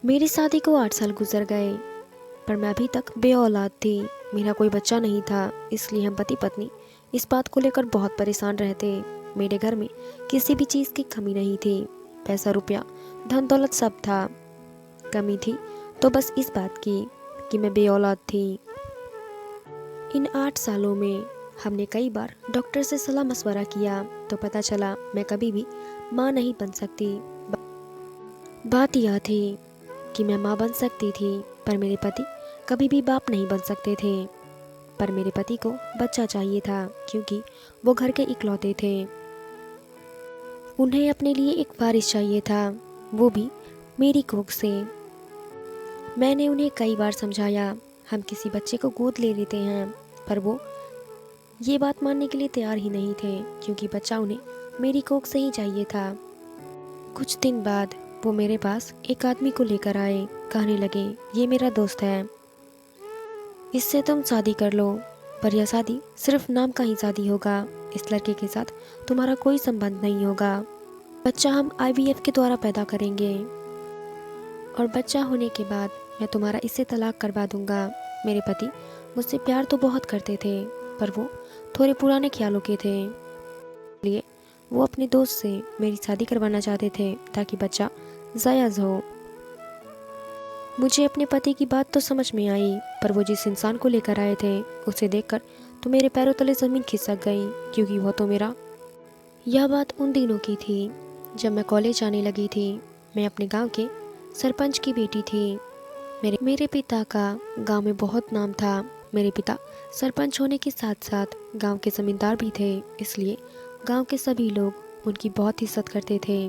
मेरी शादी को 8 साल गुजर गए, पर मैं अभी तक बे औलाद थी। मेरा कोई बच्चा नहीं था, इसलिए हम पति पत्नी इस बात को लेकर बहुत परेशान रहते। मेरे घर में किसी भी चीज़ की कमी नहीं थी। पैसा रुपया धन दौलत सब था। कमी थी तो बस इस बात की कि मैं बे औलाद थी। इन 8 सालों में हमने कई बार डॉक्टर से सलाह मशवरा किया तो पता चला मैं कभी भी माँ नहीं बन सकती। बात यह थी कि मैं माँ बन सकती थी, पर मेरे पति कभी भी बाप नहीं बन सकते थे। पर मेरे पति को बच्चा चाहिए था, क्योंकि वो घर के इकलौते थे। उन्हें अपने लिए एक वारिस चाहिए था, वो भी मेरी कोख से। मैंने उन्हें कई बार समझाया, हम किसी बच्चे को गोद ले लेते हैं, पर वो ये बात मानने के लिए तैयार ही नहीं थे, क्योंकि बच्चा उन्हें मेरी कोख से ही चाहिए था। कुछ दिन बाद वो मेरे पास एक आदमी को लेकर आए। कहने लगे, ये मेरा दोस्त है, इससे तुम शादी कर लो, पर यह शादी सिर्फ नाम का ही शादी होगा। इस लड़के के साथ तुम्हारा कोई संबंध नहीं होगा। बच्चा हम आईवीएफ के द्वारा पैदा करेंगे, और बच्चा होने के बाद मैं तुम्हारा इससे तलाक करवा दूंगा। मेरे पति मुझसे प्यार तो बहुत करते थे, पर वो थोड़े पुराने ख्यालों के थे, इसलिए वो अपने दोस्त से मेरी शादी करवाना चाहते थे ताकि बच्चा जायज़ हो। मुझे अपने पति की बात तो समझ में आई, पर वो जिस इंसान को लेकर आए थे उसे देखकर तो मेरे पैरों तले ज़मीन खिसक गई, क्योंकि वो तो मेरा। यह बात उन दिनों की थी जब मैं कॉलेज आने लगी थी। मैं अपने गांव के सरपंच की बेटी थी। मेरे पिता का गांव में बहुत नाम था। मेरे पिता सरपंच होने के साथ साथ गांव के जमींदार भी थे, इसलिए गांव के सभी लोग उनकी बहुत इज्जत करते थे।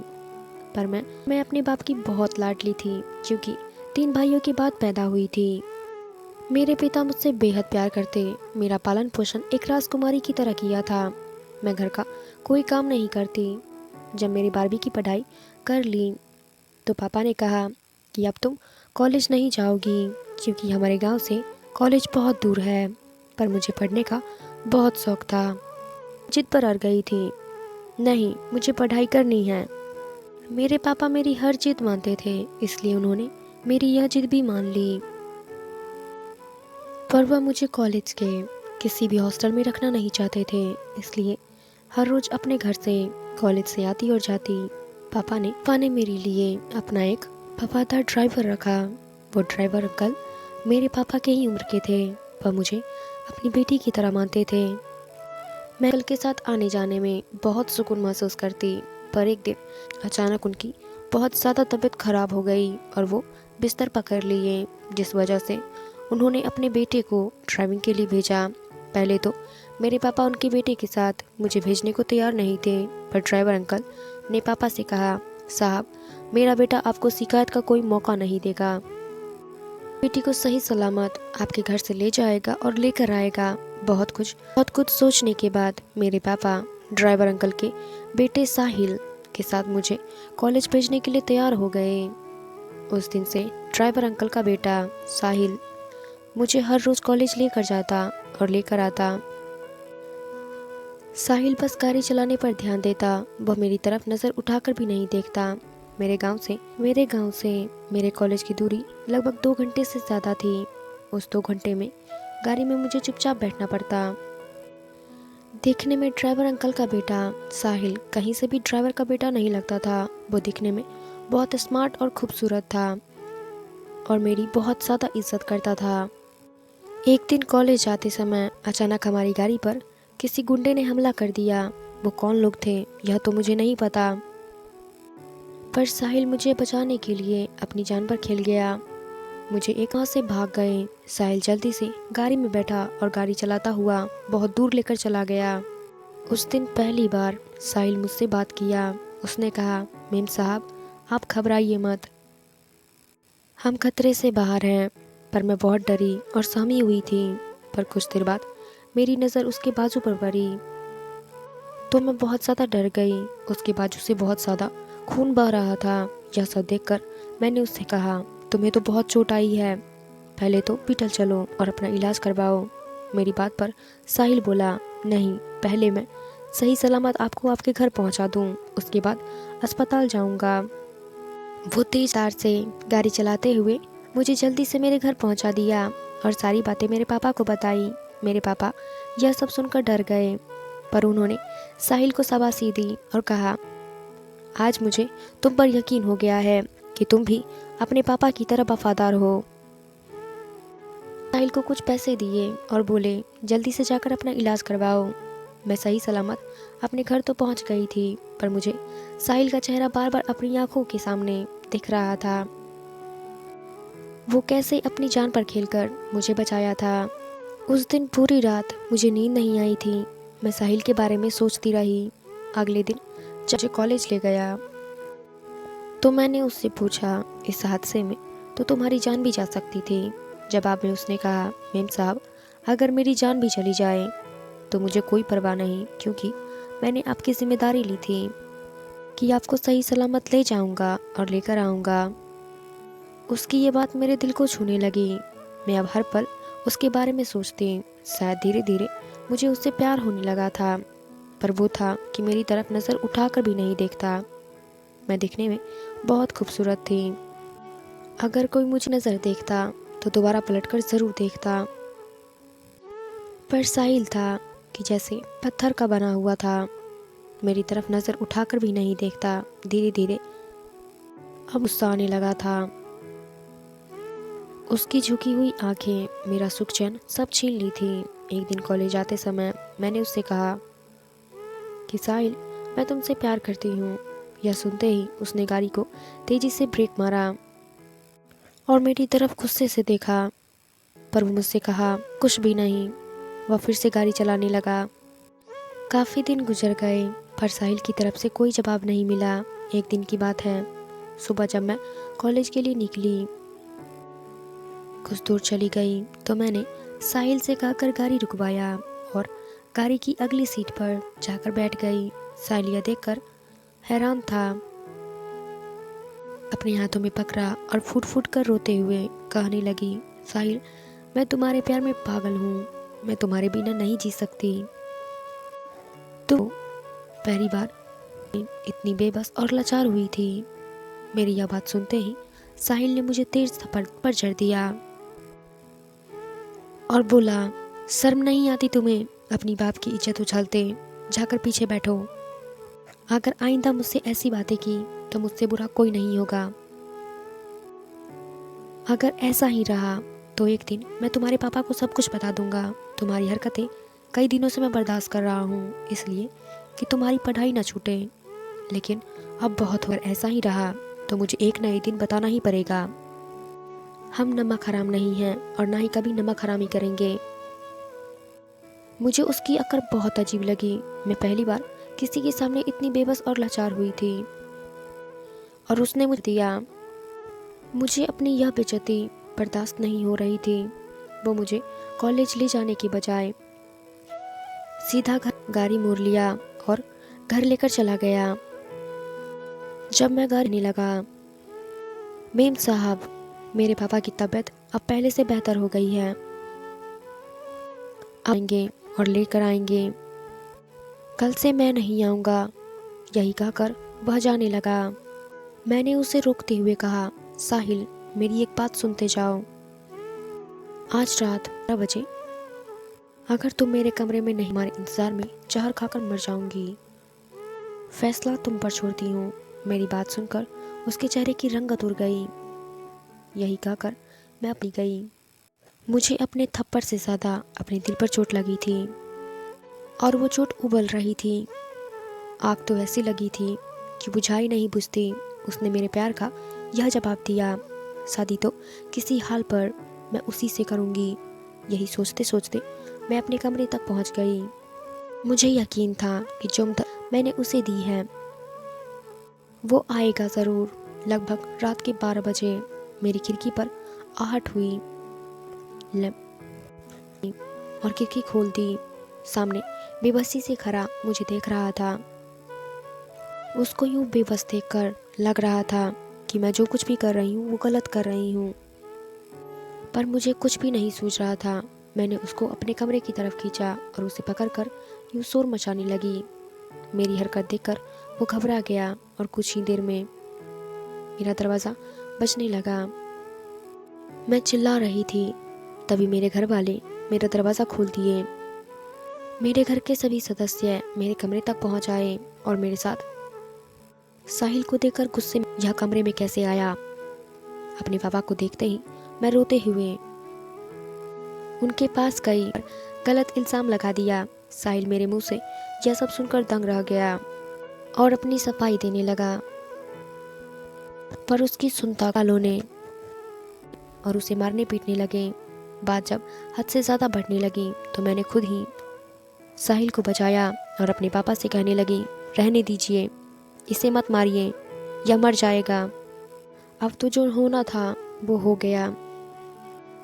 पर मैं अपने बाप की बहुत लाडली थी, क्योंकि 3 भाइयों के बाद पैदा हुई थी। मेरे पिता मुझसे बेहद प्यार करते। मेरा पालन पोषण एक राजकुमारी की तरह किया था। मैं घर का कोई काम नहीं करती। जब मेरी 12वीं की पढ़ाई कर ली तो पापा ने कहा कि अब तुम कॉलेज नहीं जाओगी, क्योंकि हमारे गांव से कॉलेज बहुत दूर है। पर मुझे पढ़ने का बहुत शौक था। जिद पर अड़ गई थी, नहीं मुझे पढ़ाई करनी है। मेरे पापा मेरी हर जिद मानते थे, इसलिए उन्होंने मेरी यह जिद भी मान ली। पर वह मुझे कॉलेज के किसी भी हॉस्टल में रखना नहीं चाहते थे, इसलिए हर रोज अपने घर से कॉलेज से आती और जाती। पापा ने मेरे लिए अपना एक वफादार ड्राइवर रखा। वो ड्राइवर अंकल मेरे पापा के ही उम्र के थे। वह मुझे अपनी बेटी की तरह मानते थे। मैं अंकल के साथ आने जाने में बहुत सुकून महसूस करती, पर एक दिन अचानक उनकी बहुत ज़्यादा तबीयत खराब हो गई और वो बिस्तर पकड़ लिए, जिस वजह से उन्होंने अपने बेटे को ड्राइविंग के लिए भेजा। पहले तो मेरे पापा उनके बेटे के साथ मुझे भेजने को तैयार नहीं थे, पर ड्राइवर अंकल ने पापा से कहा, साहब मेरा बेटा आपको शिकायत का कोई मौका नहीं देगा। बेटी को सही सलामत आपके घर से ले जाएगा और लेकर आएगा। बहुत कुछ सोचने के बाद मेरे पापा ड्राइवर अंकल के बेटे साहिल के साथ मुझे कॉलेज भेजने के लिए तैयार हो गए। उस दिन से ड्राइवर अंकल का बेटा साहिल मुझे हर रोज कॉलेज लेकर जाता और लेकर आता। साहिल बस गाड़ी चलाने पर ध्यान देता, वह मेरी तरफ नज़र उठाकर भी नहीं देखता। मेरे गांव से मेरे कॉलेज की दूरी लगभग 2 घंटे से ज़्यादा थी। उस 2 घंटे में गाड़ी में मुझे चुपचाप बैठना पड़ता। देखने में ड्राइवर अंकल का बेटा साहिल कहीं से भी ड्राइवर का बेटा नहीं लगता था। वो दिखने में बहुत स्मार्ट और खूबसूरत था और मेरी बहुत ज़्यादा इज्जत करता था। एक दिन कॉलेज जाते समय अचानक हमारी गाड़ी पर किसी गुंडे ने हमला कर दिया। वो कौन लोग थे यह तो मुझे नहीं पता, पर साहिल मुझे बचाने के लिए अपनी जान पर खेल गया। मुझे एक वहाँ से भाग गए। साहिल जल्दी से गाड़ी में बैठा और गाड़ी चलाता हुआ बहुत दूर लेकर चला गया। उस दिन पहली बार साहिल मुझसे बात किया। उसने कहा, मेम साहब आप घबराइए मत, हम खतरे से बाहर हैं। पर मैं बहुत डरी और सहमी हुई थी। पर कुछ देर बाद मेरी नज़र उसके बाजू पर पड़ी तो मैं बहुत ज़्यादा डर गई। उसके बाजू से बहुत ज़्यादा खून बह रहा था। यह सब देखकर मैंने उससे कहा, तुम्हें तो बहुत चोट आई है, पहले तो हॉस्पिटल चलो और अपना इलाज करवाओ। मेरी बात पर साहिल बोला, नहीं पहले मैं सही सलामत आपको आपके घर पहुंचा दूं, उसके बाद अस्पताल जाऊंगा। वो तेज रफ्तार से गाड़ी चलाते हुए मुझे जल्दी से मेरे घर पहुंचा दिया और सारी बातें मेरे पापा को बताई। मेरे पापा यह सब सुनकर डर गए, पर उन्होंने साहिल को शाबाशी दी और कहा, आज मुझे तुम पर यकीन हो गया है कि तुम भी अपने पापा की तरह वफादार हो। साहिल को कुछ पैसे दिए और बोले, जल्दी से जाकर अपना इलाज करवाओ। मैं सही सलामत अपने घर तो पहुंच गई थी, पर मुझे साहिल का चेहरा बार बार अपनी आंखों के सामने दिख रहा था। वो कैसे अपनी जान पर खेलकर मुझे बचाया था। उस दिन पूरी रात मुझे नींद नहीं आई थी। मैं साहिल के बारे में सोचती रही। अगले दिन जब मुझे कॉलेज ले गया तो मैंने उससे पूछा, इस हादसे में तो तुम्हारी जान भी जा सकती थी। जवाब में उसने कहा, मेम साहब, अगर मेरी जान भी चली जाए तो मुझे कोई परवाह नहीं, क्योंकि मैंने आपकी जिम्मेदारी ली थी कि आपको सही सलामत ले जाऊंगा और लेकर आऊंगा। उसकी ये बात मेरे दिल को छूने लगी। मैं अब हर पल उसके बारे में सोचती। शायद धीरे धीरे मुझे उससे प्यार होने लगा था, पर वो था कि मेरी तरफ नज़र उठाकर भी नहीं देखता। मैं दिखने में बहुत खूबसूरत थी। अगर कोई मुझे नज़र देखता तो दोबारा पलटकर ज़रूर देखता। पर साहिल था कि जैसे पत्थर का बना हुआ था, मेरी तरफ नज़र उठाकर भी नहीं देखता। धीरे धीरे अब गुस्सा आने लगा था। उसकी झुकी हुई आंखें मेरा सुख चैन सब छीन ली थी। एक दिन कॉलेज आते समय मैंने उससे कहा कि साहिल, मैं तुमसे प्यार करती हूँ। यह सुनते ही उसने गाड़ी को तेजी से ब्रेक मारा और मेरी तरफ गुस्से से देखा, पर वो मुझसे कहा, कुछ भी नहीं। वह फिर से गाड़ी चलाने लगा। काफ़ी दिन गुजर गए, पर साहिल की तरफ से कोई जवाब नहीं मिला। एक दिन की बात है, सुबह जब मैं कॉलेज के लिए निकली, कुछ दूर चली गई तो मैंने साहिल से कहकर गाड़ी रुकवाया और गाड़ी की अगली सीट पर जाकर बैठ गई। साहिल यह देखकर हैरान था। अपने हाथों में पकड़ा और फूट फूट कर रोते हुए कहने लगी, साहिल, मैं तुम्हारे प्यार में पागल हूँ। मैं तुम्हारे बिना नहीं जी सकती। तो पहली बार इतनी बेबस और लाचार हुई थी। मेरी यह बात सुनते ही साहिल ने मुझे तेज थप्पड़ पर जड़ दिया और बोला, शर्म नहीं आती तुम्हें अपनी बाप की इज्जत उछालते? जाकर पीछे बैठो। अगर आइंदा मुझसे ऐसी बातें की तो मुझसे बुरा कोई नहीं होगा। अगर ऐसा ही रहा तो एक दिन मैं तुम्हारे पापा को सब कुछ बता दूंगा। तुम्हारी हरकतें कई दिनों से मैं बर्दाश्त कर रहा हूँ, इसलिए कि तुम्हारी पढ़ाई ना छूटे। लेकिन अब बहुत हो, ऐसा ही रहा तो मुझे एक न एक दिन बताना ही पड़ेगा। हम नमक हराम नहीं हैं और ना ही कभी नमक हरामी करेंगे। मुझे उसकी अकड़ बहुत अजीब लगी। मैं पहली बार किसी के सामने इतनी बेबस और लाचार हुई थी और उसने मुझे दिया। मुझे अपनी यह बेइज्जती बर्दाश्त नहीं हो रही थी। वो मुझे कॉलेज ले जाने की बजाय सीधा घर गाड़ी मोड़ लिया और घर लेकर चला गया। जब मैं घर आने लगा, मेम साहब, मेरे पापा की तबीयत अब पहले से बेहतर हो गई है। आएंगे और लेकर आएंगे। कल से मैं नहीं आऊँगा। यही कहकर वह जाने लगा। मैंने उसे रोकते हुए कहा, साहिल, मेरी एक बात सुनते जाओ। आज रात 12 बजे अगर तुम मेरे कमरे में नहीं, हमारे इंतज़ार में जहर खाकर मर जाऊंगी। फैसला तुम पर छोड़ती हूँ। मेरी बात सुनकर उसके चेहरे की रंगत उड़ गई। यही कहकर मैं अपनी गई। मुझे अपने थप्पड़ से ज़्यादा अपने दिल पर चोट लगी थी और वो चोट उबल रही थी। आग तो ऐसी लगी थी कि बुझाई नहीं बुझती। उसने मेरे प्यार का यह जवाब दिया, शादी तो किसी हाल पर मैं उसी से करूँगी। यही सोचते सोचते मैं अपने कमरे तक पहुँच गई। मुझे यकीन था कि जो मैंने उसे दी है वो आएगा ज़रूर। लगभग रात के 12 बजे मेरी खिड़की पर आहट हुई और खिड़की खोल दी। सामने बेबसी से खड़ा मुझे देख रहा था। उसको यूं बेबस देखकर लग रहा था कि मैं जो कुछ भी कर रही हूँ वो गलत कर रही हूँ, पर मुझे कुछ भी नहीं सूझ रहा था। मैंने उसको अपने कमरे की तरफ खींचा और उसे पकड़कर यूं शोर मचाने लगी। मेरी हरकत देखकर वो घबरा गया और कुछ ही देर में मेरा दरवाज़ा बजने लगा। मैं चिल्ला रही थी, तभी मेरे घर वाले मेरा दरवाज़ा खोल दिए। मेरे घर के सभी सदस्य मेरे कमरे तक पहुंच आए और मेरे साथ साहिल को देखकर गुस्से में यह कमरे में कैसे आया। अपने पापा को देखते ही मैं रोते हुए उनके पास गई और गलत इल्ज़ाम लगा दिया। साहिल मेरे मुंह से यह सब सुनकर दंग रह गया और अपनी सफाई देने लगा, पर उसकी सुनता वालों ने और उसे मारने पीटने लगे। बात जब हद से ज़्यादा बढ़ने लगी तो मैंने खुद ही साहिल को बचाया और अपने पापा से कहने लगी, रहने दीजिए, इसे मत मारिए, यह मर जाएगा। अब तो जो होना था वो हो गया।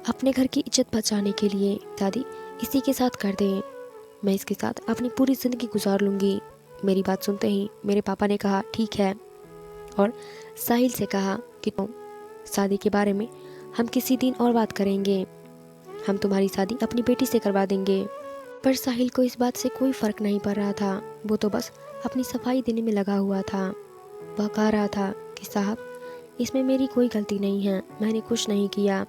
अपने घर की इज्जत बचाने के लिए दादी इसी के साथ कर दें। मैं इसके साथ अपनी पूरी ज़िंदगी गुजार लूँगी। मेरी बात सुनते ही मेरे पापा ने कहा, ठीक है, और साहिल से कहा कि तुम शादी के बारे में हम किसी दिन और बात करेंगे। हम तुम्हारी शादी अपनी बेटी से करवा देंगे। पर साहिल को इस बात से कोई फ़र्क नहीं पड़ रहा था। वो तो बस अपनी सफाई देने में लगा हुआ था। वह कह रहा था कि साहब, इसमें मेरी कोई गलती नहीं है, मैंने कुछ नहीं किया।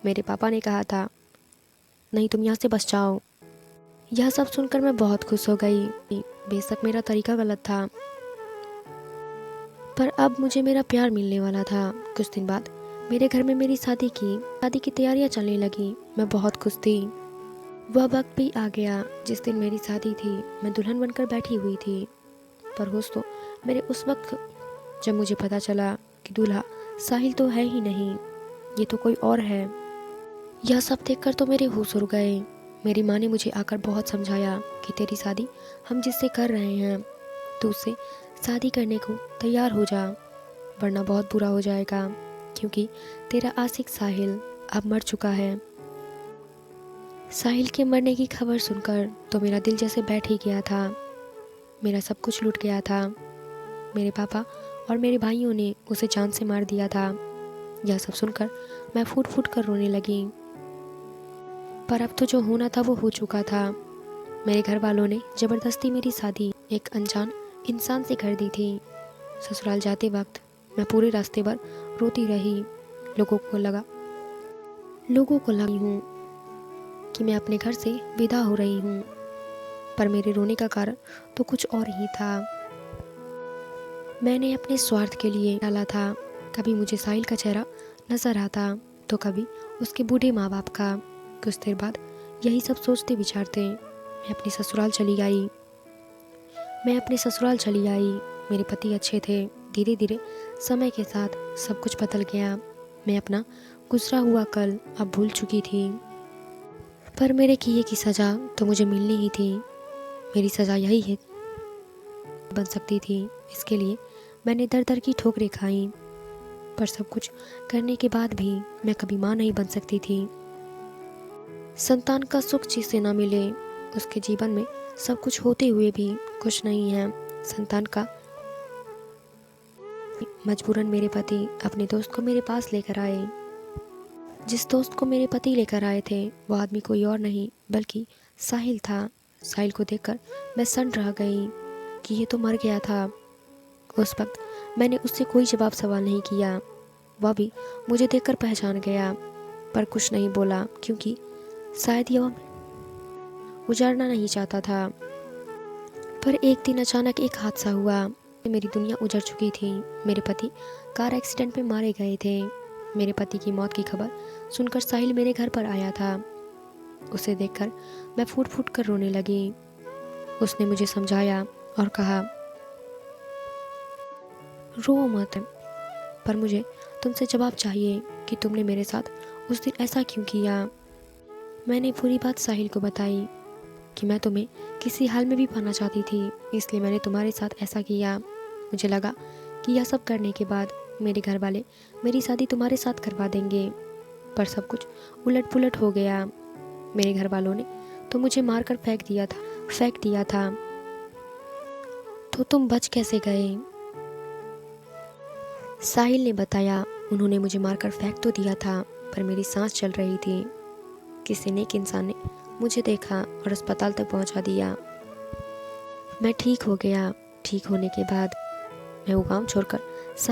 मेरे पापा ने कहा था, नहीं, तुम यहाँ से बच जाओ। यह सब सुनकर मैं बहुत खुश हो गई। बेशक मेरा तरीका गलत था, पर अब मुझे मेरा प्यार मिलने वाला था। कुछ दिन बाद मेरे घर में मेरी शादी की तैयारियां चलने लगी। मैं बहुत खुश थी। वह वक्त भी आ गया जिस दिन मेरी शादी थी। मैं दुल्हन बनकर बैठी हुई थी, पर होश तो मेरे उस वक्त जब मुझे पता चला कि दूल्हा साहिल तो है ही नहीं, ये तो कोई और है। यह सब देखकर तो मेरे होश उड़ गए। मेरी माँ ने मुझे आकर बहुत समझाया कि तेरी शादी हम जिससे कर रहे हैं, तो उससे शादी करने को तैयार हो जा, वरना बहुत बुरा हो जाएगा, क्योंकि तेरा आशिक साहिल अब मर चुका है। साहिल के मरने की खबर सुनकर तो मेरा दिल जैसे बैठ ही गया था। मेरा सब कुछ लूट गया था। मेरे पापा और मेरे भाइयों ने उसे जान से मार दिया था। यह सब सुनकर मैं फूट फूट कर रोने लगी। पर अब तो जो होना था वो हो चुका था। मेरे घर वालों ने ज़बरदस्ती मेरी शादी एक अनजान इंसान से कर दी थी। ससुराल जाते वक्त मैं पूरे रास्ते भर रोती रही। लोगों को लगी हूँ कि मैं अपने घर से विदा हो रही हूँ, पर मेरे रोने का कारण तो कुछ और ही था। मैंने अपने स्वार्थ के लिए डाला था। कभी मुझे साहिल का चेहरा नजर आता तो कभी उसके बूढ़े माँ बाप का। कुछ देर बाद यही सब सोचते विचारते मैं अपने ससुराल चली आई। मेरे पति अच्छे थे। धीरे धीरे समय के साथ सब कुछ बदल गया। मैं अपना गुजरा हुआ कल अब भूल चुकी थी, पर मेरे किए की सज़ा तो मुझे मिलनी ही थी। मेरी सज़ा यही है बन सकती थी। इसके लिए मैंने दर दर की ठोकरें खाई, पर सब कुछ करने के बाद भी मैं कभी माँ नहीं बन सकती थी। संतान का सुख जिसे ना मिले, उसके जीवन में सब कुछ होते हुए भी कुछ नहीं है। संतान का मजबूरन मेरे पति अपने दोस्त को मेरे पास लेकर आए। जिस दोस्त को मेरे पति लेकर आए थे वो आदमी कोई और नहीं बल्कि साहिल था। साहिल को देखकर मैं सन्न रह गई कि ये तो मर गया था। उस वक्त मैंने उससे कोई जवाब सवाल नहीं किया। वह भी मुझे देखकर पहचान गया, पर कुछ नहीं बोला, क्योंकि शायद यह उजाड़ना नहीं चाहता था। पर एक दिन अचानक एक हादसा हुआ। मेरी दुनिया उजड़ चुकी थी। मेरे पति कार एक्सीडेंट में मारे गए थे। मेरे पति की मौत की खबर सुनकर साहिल मेरे घर पर आया था। उसे देखकर मैं फूट फूट कर रोने लगी। उसने मुझे समझाया और कहा, रो मत, पर मुझे तुमसे जवाब चाहिए कि तुमने मेरे साथ उस दिन ऐसा क्यों किया। मैंने पूरी बात साहिल को बताई कि मैं तुम्हें किसी हाल में भी पाना चाहती थी, इसलिए मैंने तुम्हारे साथ ऐसा किया। मुझे लगा कि यह सब करने के बाद मेरे घर वाले मेरी शादी तुम्हारे साथ करवा देंगे, पर सब कुछ उलट पुलट हो गया। मेरे घर वालों ने तो मुझे मारकर फेंक दिया था। तो तुम बच कैसे गए? साहिल ने बताया, उन्होंने मुझे मारकर फेंक तो दिया था, पर मेरी सांस चल रही थी। किसी नेक इंसान ने मुझे देखा और अस्पताल तक पहुंचा दिया। मैं ठीक हो गया। ठीक होने के बाद मैं वो गाँव छोड़कर